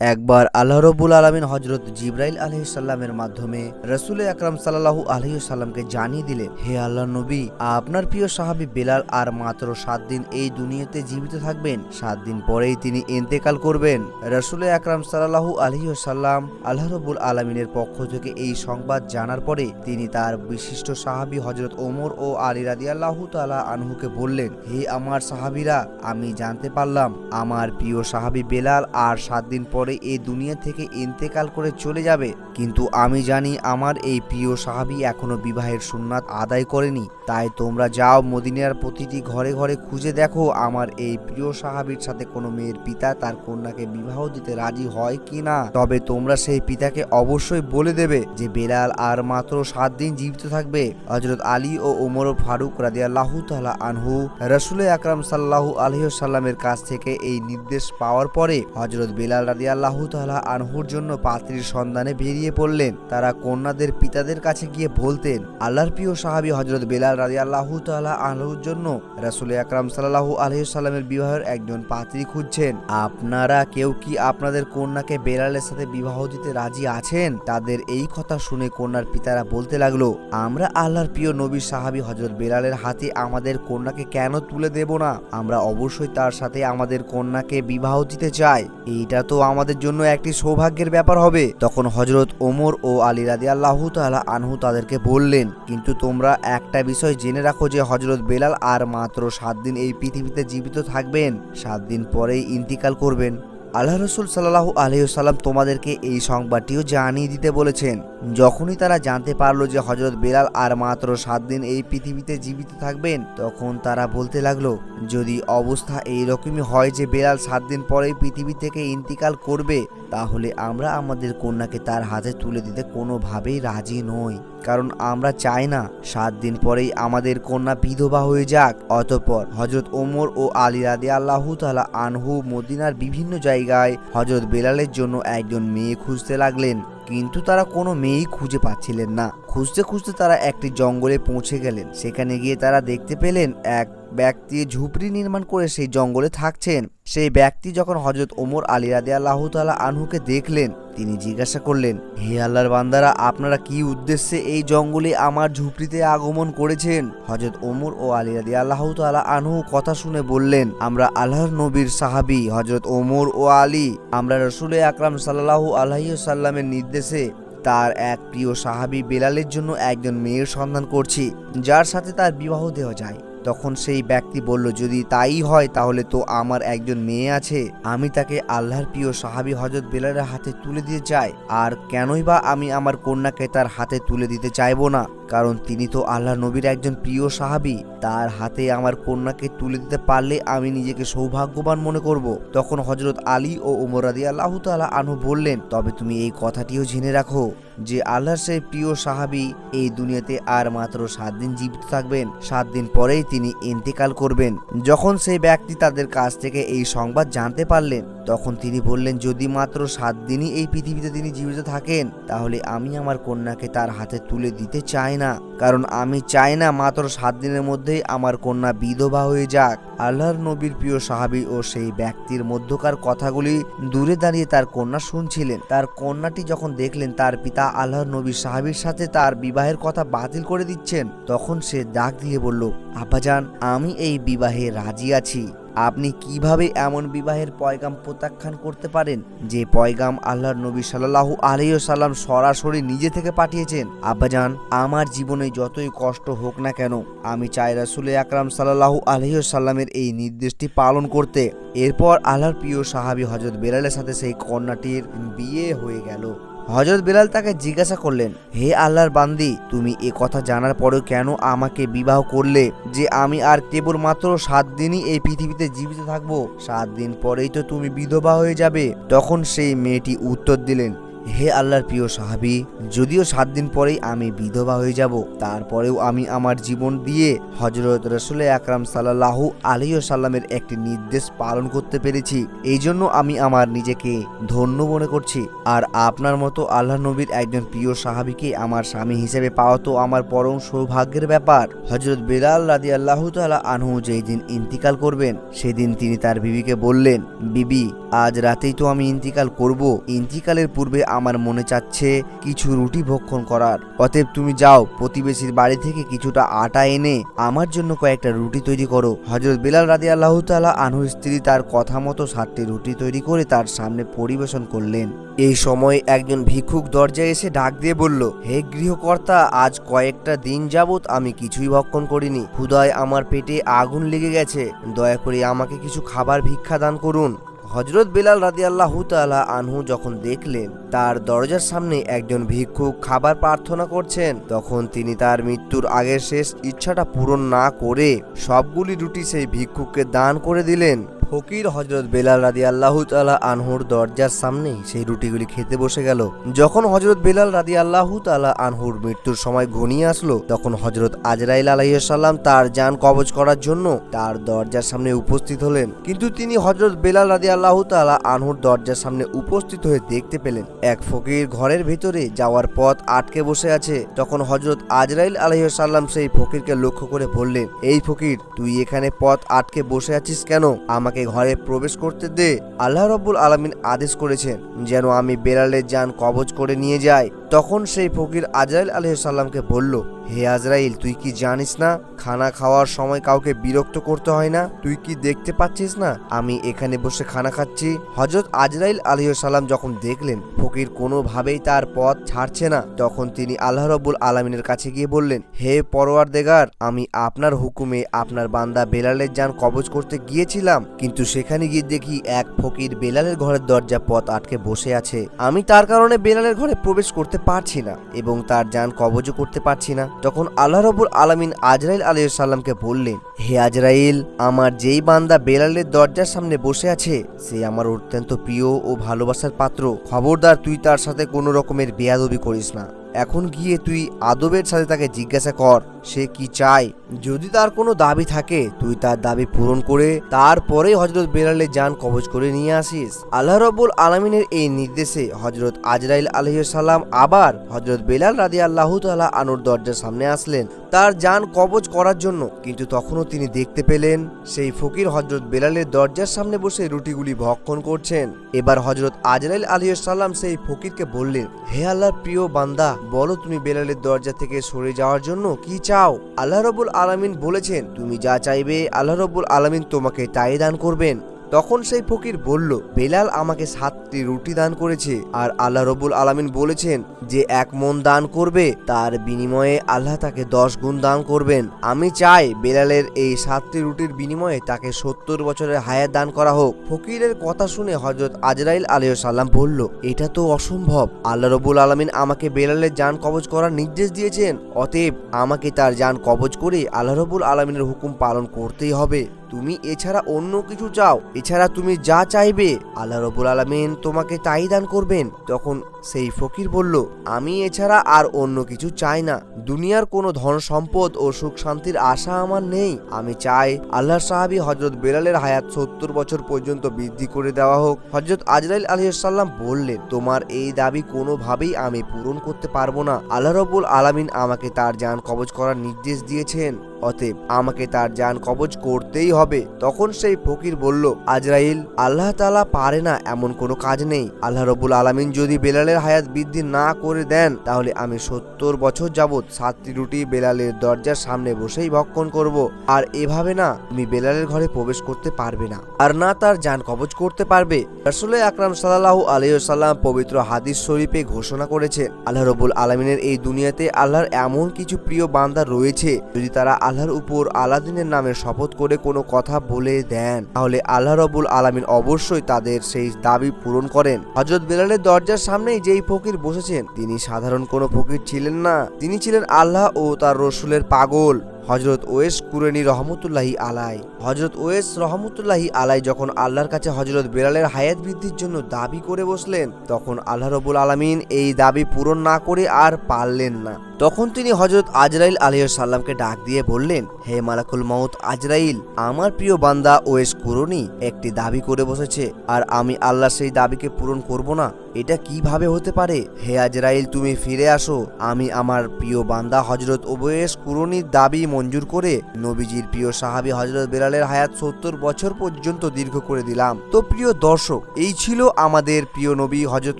একবার আল্লাহ রব্বুল আলামিন হযরত জিবরাইল আলাইহিস সালামের মাধ্যমে রাসূল আকরাম সাল্লাল্লাহু আলাইহি সাল্লামকে জানিয়ে দিলেন, হে আল্লাহর নবী, আপনার প্রিয় সাহাবী বেলাল আর মাত্র 7 দিন এই দুনিয়াতে জীবিত থাকবেন। 7 দিন পরেই তিনি ইন্তেকাল করবেন। রাসূল আকরাম সাল্লাল্লাহু আলাইহি সাল্লাম আল্লাহ রব্বুল আলামিনের পক্ষ থেকে এই সংবাদ জানার পরে তিনি তার বিশিষ্ট সাহাবী হযরত ওমর ও আলী রাদিয়াল্লাহু তাআলা আনহুকে বললেন, হে আমার সাহাবীরা, আমি জানতে পারলাম আমার প্রিয় সাহাবী বেলাল আর 7 দিন পরে এই দুনিয়া থেকে ইন্তেকাল করে চলে যাবে, কিন্তু আমি জানি আমার এই প্রিয় সাহাবী এখনো বিবাহের সুন্নাত আদায় করেনি। তাই তোমরা যাও, মদিনার প্রতিটি ঘরে ঘরে খুঁজে দেখো আমার এই প্রিয় সাহাবীর সাথে কোনো মেয়ের পিতা তার কন্যাকে বিবাহ দিতে রাজি হয় কিনা। তবে তোমরা সেই পিতাকে অবশ্যই বলে দেবে যে বেলাল আর মাত্র 7 দিন জীবিত থাকবে। হযরত আলী ও ওমর ফারুক রাদিয়াল্লাহু তাআলা আনহু রাসূল আকরাম সাল্লাল্লাহু আলাইহি সাল্লামের কাছ থেকে এই নির্দেশ পাওয়ার পরে হযরত বেলাল রাদিয়াল্লাহু তাআলা আনহুর জন্য পাত্রীর সন্ধানে বেরিয়ে পড়লেন। তারা কন্যাদের পিতাদের কাছে গিয়ে বলতেন, আল্লাহর প্রিয় সাহাবী হযরত বেলাল রাদিয়াল্লাহু তাআলা আনহুর জন্য রাসূল আকরাম সাল্লাল্লাহু আলাইহি সাল্লামের বিবাহের একজন পাত্রী খুঁজছেন। আপনারা কেউ কি আপনাদের কন্যাকে বেলালের সাথে বিবাহ দিতে রাজি আছেন? তাদের এই কথা শুনে কন্যার পিতারা বলতে লাগলো, আমরা আল্লাহর প্রিয় নবীর সাহাবী হযরত বেলালের হাতে আমাদের কন্যাকে কেন তুলে দেব না? আমরা অবশ্যই তার সাথে আমাদের কন্যাকে বিবাহ দিতে চাই। এইটা তো আমাদের জন্য একটি সৌভাগ্যের ব্যাপার হবে। তখন হযরত ওমর ও আলী রাদিয়াল্লাহু তাআলা আনহু তাদেরকে বললেন, কিন্তু তোমরা একটা বিষয় জেনে রাখো যে হযরত বেলাল আর মাত্র 7 দিন এই পৃথিবীতে জীবিত থাকবেন। 7 দিন পরেই ইন্তিকাল করবেন। আল্লাহ রাসূল সাল্লাল্লাহু আলাইহি ওয়াসাল্লাম তোমাদেরকে এই সংবাদটিও জানিয়ে দিতে বলেছেন। যখনই তারা জানতে পারলো যে হযরত বেলাল আর মাত্র 7 দিন এই পৃথিবীতে জীবিত থাকবেন, তখন তারা বলতে লাগলো, যদি অবস্থা এইরকমই হয় যে বেলাল 7 দিন পরেই পৃথিবী থেকে ইন্তিকাল করবে, তাহলে আমরা আমাদের কন্যাকে তার হাতে তুলে দিতে কোনোভাবেই রাজি নই। কারণ আমরা চাই না 7 দিন পরেই আমাদের কন্যা বিধবা হয়ে যাক। অতঃপর হযরত ওমর ও আলী রাদিয়াল্লাহু তাআলা আনহু মদিনার বিভিন্ন জায়গায় হযরত বেলালের জন্য একজন মেয়ে খুঁজতে লাগলেন, কিন্তু তারা কোনো মেয়েই খুঁজে পাচ্ছিলেন না। খুঁজতে খুঁজতে তারা একটি জঙ্গলে পৌঁছে গেলেন। সেখানে গিয়ে তারা দেখতে পেলেন এক ব্যক্তি ঝুপড়ি নির্মাণ করে সেই জঙ্গলে থাকছেন। সেই ব্যক্তি যখন হযরত ওমর আলী রাদিয়াল্লাহু তাআলা আনহুকে দেখলেন, তিনি জিজ্ঞাসা করলেন, হে আল্লাহর বান্দারা, আপনারা কি উদ্দেশ্যে এই জঙ্গলে আমার ঝুপড়িতে আগমন করেছেন? হযরত ওমর ও আলী রাদিয়াল্লাহু তাআলা আনহু কথা শুনে বললেন, আমরা আল্লাহর নবীর সাহাবী হযরত ওমর ও আলী, আমরা রাসূল আকরাম সাল্লাল্লাহু আলাইহি সাল্লামের নির্দেশে তার এক প্রিয় সাহাবী বেলালের জন্য একজন মেয়ের সন্ধান করছি, যার সাথে তার বিবাহ দেওয়া যায়। তখন সেই ব্যক্তি বলল, যদি তাই হয় তাহলে তো আমার একজন মেয়ে আছে, আমি তাকে আল্লাহর প্রিয় সাহাবী হযরত বেলালের হাতে তুলে দিতে চাই। আর কেনই বা আমি আমার কন্যাকে তার হাতে তুলে দিতে চাইবো না? কারণ তিনি তো আল্লাহর নবীর একজন প্রিয় সাহাবী। তার হাতে আমার কন্যাকে তুলে দিতে পারলে আমি নিজেকে সৌভাগ্যবান মনে করব। তখন হযরত আলী ও ওমর রাদিয়াল্লাহু তাআলা আনহু বললেন, তবে তুমি এই কথাটিও জেনে রাখো যে আল্লাহর সেই প্রিয় সাহাবী এই দুনিয়াতে আর মাত্র 7 দিন জীবিত থাকবেন। 7 দিন পরেই তিনি ইন্তেকাল করবেন। যখন সেই ব্যক্তি তাদের কাছ থেকে এই সংবাদ জানতে পারলেন, তখন তিনি বললেন, যদি মাত্র 7 দিনই এই পৃথিবীতে তিনি জীবিত থাকেন, তাহলে আমি আমার কন্যাকে তার হাতে তুলে দিতে চাই না। কারণ আমি চাই না মাত্র 7 দিনের মধ্যেই আমার কন্যা বিধবা হয়ে যাক। আল্লাহর নবীর প্রিয় সাহাবী ও সেই ব্যক্তির মধ্যকার কথাগুলি দূরে দাঁড়িয়ে তার কন্যা শুনছিলেন। তার কন্যাটি যখন দেখলেন তার পিতা আল্লাহর নবীর সাহাবীর সাথে তার বিবাহের কথা বাতিল করে দিচ্ছেন, তখন সে ডাক দিয়ে বলল, আব্বাজান, আমি এই বিবাহে রাজি আছি। আপনি কিভাবে এমন বিবাহের পয়গাম প্রত্যাখ্যান করতে পারেন যে পয়গাম আল্লাহর নবী সাল্লাল্লাহু আলাইহি ওয়াসাল্লাম সরাসরি নিজে থেকে পাঠিয়েছেন? আব্বাজান, আমার জীবনে যতই কষ্ট হোক না কেন, আমি চাই রাসূল আকরাম সাল্লাল্লাহু আলাইহি ওয়াসাল্লামের এই নির্দেশটি পালন করতে। এরপর আল্লাহর প্রিয় সাহাবী হযরত বেলালের সাথে সেই কন্যাটির বিয়ে হয়ে গেল। হযরত বেলাল তাকে জিজ্ঞাসা করলেন, হে আল্লাহর বান্দি, তুমি এ কথা জানার পরেও কেন আমাকে বিবাহ করলে যে আমি আর কেবল মাত্র 7 দিনই এই পৃথিবীতে জীবিত থাকবো? 7 দিন পরেই তো তুমি বিধবা হয়ে যাবে। তখন সেই মেয়েটি উত্তর দিলেন, হে আল্লাহর প্রিয় সাহাবী, যদিও 7 দিন পরেই আমি বিধবা হয়ে যাব, তারপরেও আমি আমার জীবন দিয়ে হযরত রাসূল আকরাম সাল্লাল্লাহু আলাইহি ওয়াসাল্লামের একটি নির্দেশ পালন করতে পেরেছি। এই জন্য আমি আমার নিজেকে ধন্য মনে করছি। আর আপনার মতো আল্লাহ নবীর একজন প্রিয় সাহাবীকে আমার স্বামী হিসেবে পাওয়া তো আমার পরম সৌভাগ্যের ব্যাপার। হযরত বেলাল রাদিয়াল্লাহু তাআলা আনহু যেই দিন ইন্তিকাল করবেন, সেদিন তিনি তার বিবিকে বললেন, বিবি, আজ রাতেই তো আমি ইন্তিকাল করব। ইন্তিকালের পূর্বে আমার মনে চাচ্ছে কিছু রুটি ভক্ষণ করার। অতএব তুমি যাও, প্রতিবেশীর বাড়ি থেকে কিছুটা আটা এনে আমার জন্য কয়েকটা রুটি তৈরি করো। হযরত বেলাল রাদিয়াল্লাহু তাআলা আনহুর স্ত্রী তার কথা মতো 7টি রুটি তৈরি করে তার সামনে পরিবেশন করলেন। এই সময় একজন ভিক্ষুক দরজায় এসে ডাক দিয়ে বলল, হে গৃহকর্তা, আজ কয়েকটা দিন যাবত আমি কিছুই ভক্ষণ করিনি। ক্ষুধায় আমার পেটে আগুন লেগে গেছে। দয়া করে আমাকে কিছু খাবার ভিক্ষা দান করুন। হযরত বেলাল রাদিয়াল্লাহু তাআলা আনহু যখন দেখলেন তার দরজার সামনে একজন ভিক্ষুক খাবার প্রার্থনা করছেন, তখন তিনি তার মৃত্যুর আগের শেষ ইচ্ছাটা পূরণ না করে সবগুলি রুটি সেই ভিক্ষুককে দান করে দিলেন। ফকির হযরত বেলাল রাদিয়াল্লাহু তাআলা আনহুর দরজার সামনে সেই রুটিগুলি খেতে বসে গেল। যখন হযরত বেলাল রাদিয়াল্লাহু তাআলা আনহুর মৃত্যুর সময় ঘনিয়ে আসলো, তখন হযরত আজরাইল আলাইহিস সালাম তার জান কবজ করার জন্য তার দরজার সামনে উপস্থিত হলেন। কিন্তু তিনি হযরত বেলাল রাদিয়াল্লাহু তাআলা আনহুর দরজার সামনে উপস্থিত হয়ে দেখতে পেলেন এক ফকির ঘরের ভিতরে যাওয়ার পথ আটকে বসে আছে। তখন হযরত আজরাইল আলাইহিস সালাম সেই ফকিরকে লক্ষ্য করে বললেন, এই ফকির, তুই এখানে পথ আটকে বসে আছিস কেন? আমাকে ঘরে প্রবেশ করতে দে। আল্লাহ রাব্বুল আলামিন আদেশ করেছেন যেন আমি বেলালের জান কবজ করে নিয়ে যাই। তখন সেই ফকির আজরাইল আলাইহিস সালামকে বলল, হে আজরাইল, তুই কি জানিস না খানা খাওয়ার সময় কাউকে বিরক্ত করতে হয় না? তুই কি দেখতে পাচ্ছিস না আমি এখানে বসে খানা খাচ্ছি? হযরত আজরাইল আলাইহিস সালাম যখন দেখলেন ফকির কোনোভাবেই তার পথ ছাড়ছে না, তখন তিনি আল্লাহ রাব্বুল আলামিনের কাছে গিয়ে বললেন, হে পরওয়ারদিগার, আমি আপনার হুকুমে আপনার বান্দা বেলালের জান কবজ করতে গিয়েছিলাম, কিন্তু সেখানে গিয়ে দেখি এক ফকির বেলালের ঘরের দরজা পথ আটকে বসে আছে। আমি তার কারণে বেলালের ঘরে প্রবেশ করতে পারছি না এবং তার জান কবজও করতে পারছি না। তখন আল্লাহ রাব্বুল আলামিন আজরাইল আলাইহিস সালামকে বললেন, হে আজরাইল, আমার যেই বান্দা বেলালের দরজার সামনে বসে আছে সে আমার অত্যন্ত প্রিয় ও ভালোবাসার পাত্র। খবরদার, তুই তার সাথে কোনো রকমের বেয়াদবি করিস না। এখন গিয়ে তুই আদবের সাথে তাকে জিজ্ঞাসা কর সে কি চায়। যদি তার কোনো দাবি থাকে তুই তার দাবি পূরণ করে তারপরে হযরত বেলালের জান কবজ করে নিয়ে আসিস। আল্লাহ রাব্বুল আলামিনের এই নির্দেশে হযরত আজরাইল আলাইহিস সালাম আবার হযরত বেলাল রাদিয়াল্লাহু তাআলা আনহুর দরজার সামনে আসলেন তার জান কবজ করার জন্য। কিন্তু তখনও তিনি দেখতে পেলেন সেই ফকির হযরত বেলালের দরজার সামনে বসে রুটিগুলি ভক্ষণ করছেন। এবার হযরত আজরাইল আলাইহিস সালাম সেই ফকিরকে বললেন, হে আল্লাহর প্রিয় বান্দা, বলো তুমি বেলালের দরজা থেকে সরে যাওয়ার জন্য কি চাও? আল্লাহ রাব্বুল আলামিন বলেছেন, তুমি যা চাইবে আল্লাহ রাব্বুল আলামিন তোমাকে তাই দান করবেন। তখন সেই ফকির বলল, বেলাল আমাকে 7টি রুটি দান করেছে আর আল্লাহ রাব্বুল আলামিন বলেছেন যে 1 মণ দান করবে তার বিনিময়ে আল্লাহ তাকে 10 গুণ দান করবেন। আমি চাই বেলালের এই 7টি রুটির বিনিময়ে তাকে 70 বছরের হায়াত দান করা হোক। ফকিরের কথা শুনে হযরত আজরাইল আলাইহিস সালাম বলল, এটা তো অসম্ভব। আল্লাহ রাব্বুল আলামিন আমাকে বেলালের জান কবজ করার নির্দেশ দিয়েছেন, অতএব আমাকে তার জান কবজ করে আল্লাহ রাব্বুল আলামিনের হুকুম পালন করতেই হবে। তুমি এছাড়া অন্য কিছু চাও, এছাড়া তুমি যা চাইবে আল্লাহ রাব্বুল আলামিন তোমাকে তাই দান করবেন। তখন সেই ফকির বলল, আমি এছাড়া আর অন্য কিছু চাই না। দুনিয়ার কোনো ধন সম্পদ ও সুখ শান্তির আশা আমার নেই। আমি চাই আল্লাহর সাহাবী হযরত বেলালের হায়াত 70 বছর পর্যন্ত বৃদ্ধি করে দেওয়া হোক। হযরত আজরাইল আলাইহিস সালাম বললেন, তোমার এই দাবি কোনোভাবেই আমি পূরণ করতে পারবো না। আল্লাহ রাব্বুল আলামিন আমাকে তার জান কবজ করার নির্দেশ দিয়েছেন, অতএব আমাকে তার জান কবজ করতেই হবে। তখন সেই ফকির বলল, আজরাইল, আল্লাহ তাআলা পারে না এমন কোনো কাজ নেই। আল্লাহ রাব্বুল আলামিন যদি বেলালের হায়াত বৃদ্ধি না করে দেন তাহলে আমি 70 বছর যাবত 7টি রুটি বেলালের দরজার সামনে বসেই ভক্ষণ করব। আর এভাবে না তুমি বেলালের ঘরে প্রবেশ করতে পারবে না আর না তার জান কবজ করতে পারবে। রাসূল আকরাম সাল্লাল্লাহু আলাইহি ওয়াসাল্লাম পবিত্র হাদিস শরীফে ঘোষণা করেছেন, আল্লাহ রাব্বুল আলামিনের এই দুনিয়াতে আল্লাহর এমন কিছু প্রিয় বান্দা রয়েছে যদি তারা আল্লাহর উপর আলাদিনের নামে শপথ করে কোনো কথা বলে দেন তাহলে আল্লাহ রাব্বুল আলামিন অবশ্যই তাদের সেই দাবি পূরণ করেন। হযরত বেলালের দরজার সামনেই যেই ফকির বসেছেন তিনি সাধারণ কোনো ফকির ছিলেন না, তিনি ছিলেন আল্লাহ ও তার রাসূলের পাগল। হযরত ওয়েস কুরেনি রহমতুল্লাহি আলাই। হযরত ওয়েস রহমতুল্লাহি আলাই যখন আল্লাহর কাছে হযরত বেলালের হায়াত বৃদ্ধির জন্য দাবি করে বসলেন, তখন আল্লাহ রাব্বুল আলামিন এই দাবি পূরণ না করে আর পারলেন না। তখন তিনি হযরত আজরাইল আলাইহিস সালামকে ডাক দিয়ে বললেন, হে মালাকুল মউত আজরাইল, আমার প্রিয় বান্দা ওয়েস কুরনি একটি দাবি করে বসেছে, আর আমি আল্লাহ সেই দাবিকে পূরণ করব না? এটা কিভাবে হতে পারে? হে আজরাইল, তুমি ফিরে আসো। আমি আমার প্রিয় বান্দা হযরত ওয়েস কুরনির দাবি মঞ্জুর করে নবীজির প্রিয় সাহাবী হযরত বেলালের হায়াত 70 বছর পর্যন্ত দীর্ঘ করে দিলাম। তো প্রিয় দর্শক, এই ছিল আমাদের প্রিয় নবী হযরত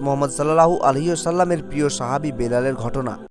মুহাম্মদ সাল্লাল্লাহু আলাইহি ওয়াসাল্লামের প্রিয় সাহাবী বেলালের ঘটনা।